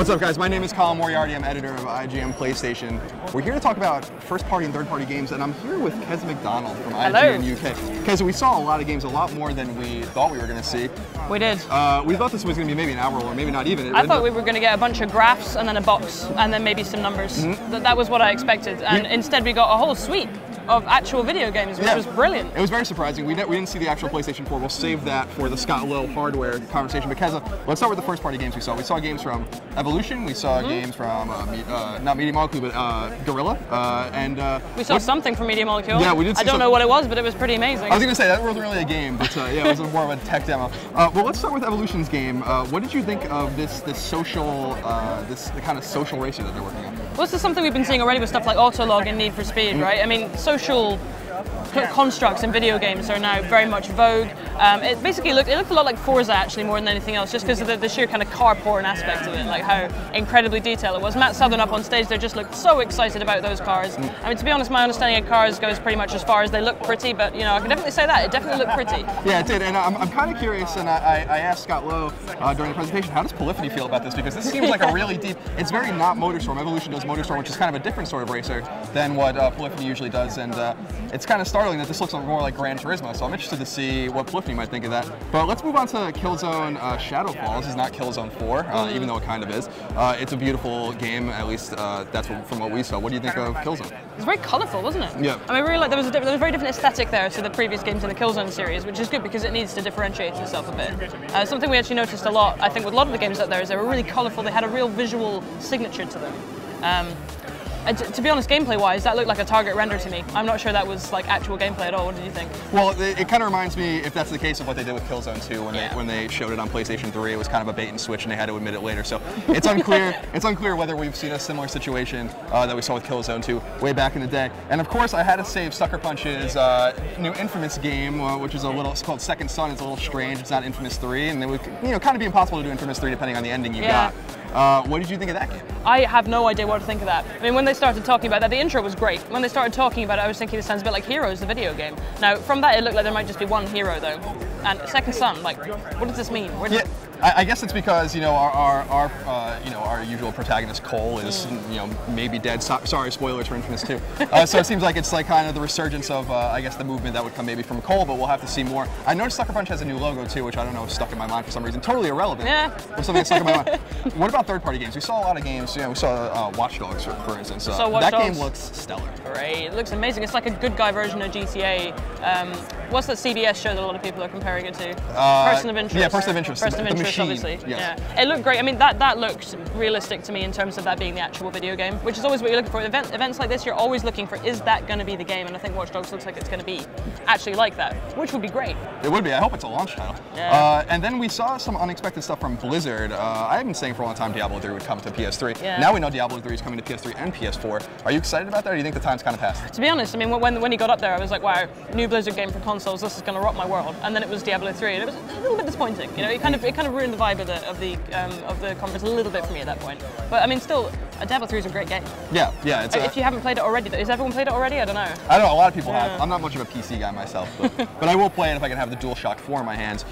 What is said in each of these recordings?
What's up, guys? My name is Colin Moriarty. I'm editor of IGN PlayStation. We're here to talk about first-party and third-party games, and I'm here with Kez McDonald from IGN UK. Kez, we saw a lot of games, a lot more than we thought we were going to see. We did. We thought this was going to be maybe an hour or maybe not even. I thought we were going to get a bunch of graphs and then a box and then maybe some numbers. That was what I expected, and instead we got a whole suite of actual video games, which was brilliant. It was very surprising. We didn't see the actual PlayStation 4. We'll save that for the Scott Lowe hardware conversation. Because let's start with the first party games we saw. We saw games from Evolution. We saw games from not Media Molecule, but Gorilla. And we saw something from Media Molecule. Yeah, we did. I don't know what it was, but it was pretty amazing. I was going to say that wasn't really a game, but yeah, it was more of a tech demo. Well, let's start with Evolution's game. What did you think of this social, the kind of social racer that they're working on? Well, this is something we've been seeing already with stuff like Autolog and Need for Speed, right? I mean, social constructs in video games are now very much vogue. It basically looked a lot like Forza actually more than anything else, just because of the sheer kind of car porn aspect of it, like how incredibly detailed it was. Matt Southern up on stage there just looked so excited about those cars. I mean, to be honest, my understanding of cars goes pretty much as far as they look pretty, but you know, I can definitely say that it definitely looked pretty. Yeah, it did, and I'm kind of curious, and I asked Scott Lowe during the presentation, how does Polyphony feel about this? Because this seems like a really deep. It's very not MotorStorm. Evolution does MotorStorm, which is kind of a different sort of racer than what Polyphony usually does, and it's kind of startling that this looks more like Gran Turismo, so I'm interested to see what Polyphony might think of that. But let's move on to Killzone Shadowfall. This is not Killzone 4, even though it kind of is. It's a beautiful game, at least that's from what we saw. What do you think of Killzone? It's very colourful, wasn't it? Yeah. I mean, really, like, there was a very different aesthetic there to the previous games in the Killzone series, which is good because it needs to differentiate itself a bit. Something we actually noticed a lot, I think, with a lot of the games out there is they were really colourful. They had a real visual signature to them. And to be honest, gameplay-wise, that looked like a target render to me. I'm not sure that was like actual gameplay at all. What did you think? Well, it kind of reminds me, if that's the case, of what they did with Killzone 2 when they showed it on PlayStation 3. It was kind of a bait and switch, and they had to admit it later. So it's unclear. It's unclear whether we've seen a similar situation that we saw with Killzone 2 way back in the day. And of course, I had to save Sucker Punch's new Infamous game, which is it's called Second Son. It's a little strange. It's not Infamous 3, and it would kind of be impossible to do Infamous 3 depending on the ending you got. What did you think of that game? I have no idea what to think of that. I mean, when they started talking about that, the intro was great. When they started talking about it, I was thinking this sounds a bit like Heroes, the video game. Now, from that, it looked like there might just be one hero, though. And Second Son, like, what does this mean? I guess it's because our usual protagonist Cole is maybe dead. Sorry, spoilers for Infamous 2. So it seems like it's like kind of the resurgence of I guess the movement that would come maybe from Cole, but we'll have to see more. I noticed Sucker Punch has a new logo too, which I don't know is stuck in my mind for some reason. Totally irrelevant. Yeah. But something that's stuck in my mind. What about third-party games? We saw a lot of games. We saw Watch Dogs for instance. That game looks stellar. Great. It looks amazing. It's like a good guy version of GTA. What's that CBS show that a lot of people are comparing it to? Person of Interest. Yeah, Person of Interest. Person of Interest, obviously. Yes. Yeah. It looked great. I mean, that looks realistic to me in terms of that being the actual video game, which is always what you're looking for. Events like this, you're always looking for, is that going to be the game? And I think Watch Dogs looks like it's going to be actually like that, which would be great. It would be. I hope it's a launch title. Yeah. And then we saw some unexpected stuff from Blizzard. I have been saying for a long time Diablo 3 would come to PS3. Yeah. Now we know Diablo 3 is coming to PS3 and PS4. Are you excited about that, or do you think the time's kind of passed? To be honest, I mean, when he got up there, I was like, wow, new Blizzard game for consoles, this is going to rock my world. And then it was Diablo 3, and it was a little bit disappointing. You know, it kind of ruined the vibe of the conference a little bit for me at that point. But I mean, still, Diablo 3 is a great game. Yeah. It's if you haven't played it already, has everyone played it already? I don't know. I don't know. A lot of people have. I'm not much of a PC guy myself, but I will play it if I can have the DualShock 4 in my hands.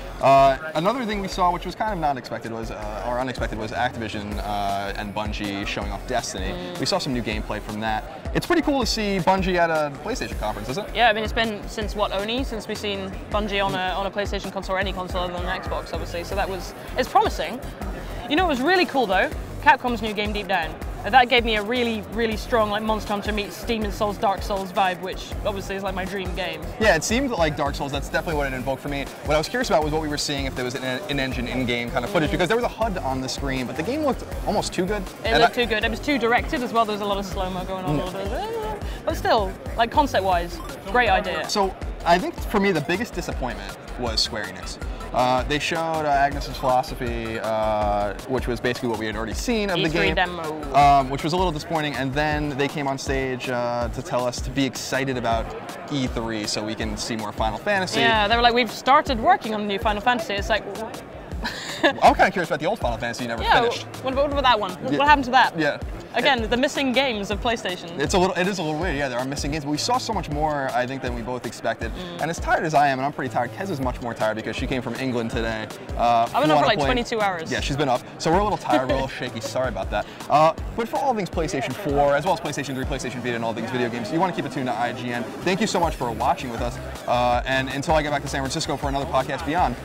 Another thing we saw, which was kind of not expected, was Activision and Bungie showing off Destiny. We saw some new gameplay from that. It's pretty cool to see Bungie at a PlayStation conference, isn't it? Yeah, I mean, it's been since what, Oni, since we've seen Bungie on a PlayStation console or any console other than an Xbox, obviously. So it's promising. You know, it was really cool though. Capcom's new game Deep Down. That gave me a really, really strong like Monster Hunter meets Demon's Souls, Dark Souls vibe, which obviously is like my dream game. Yeah, it seemed like Dark Souls. That's definitely what it invoked for me. What I was curious about was what we were seeing, if there was an in-engine, in-game kind of footage, because there was a HUD on the screen, but the game looked almost too good. It looked too good. It was too directed as well. There was a lot of slow-mo going on a little bit. But still, like concept-wise, great idea. So I think for me the biggest disappointment was Square Enix. They showed Agnes's Philosophy, which was basically what we had already seen of the game, demo. which was a little disappointing. And then they came on stage to tell us to be excited about E3 so we can see more Final Fantasy. Yeah, they were like, we've started working on the new Final Fantasy. It's like... I'm kind of curious about the old Final Fantasy you never finished. What about that one? What happened to that? Yeah. Again, the missing games of PlayStation. It is a little weird, yeah, there are missing games, but we saw so much more, I think, than we both expected. And as tired as I am, and I'm pretty tired, Kez is much more tired because she came from England today. I've been up for like 22 hours. Yeah, she's been up, so we're a little tired, we're a little shaky, sorry about that. But for all things PlayStation 4, as well as PlayStation 3, PlayStation Vita, and all things video games, you want to keep it tuned to IGN. Thank you so much for watching with us, and until I get back to San Francisco for another podcast Beyond.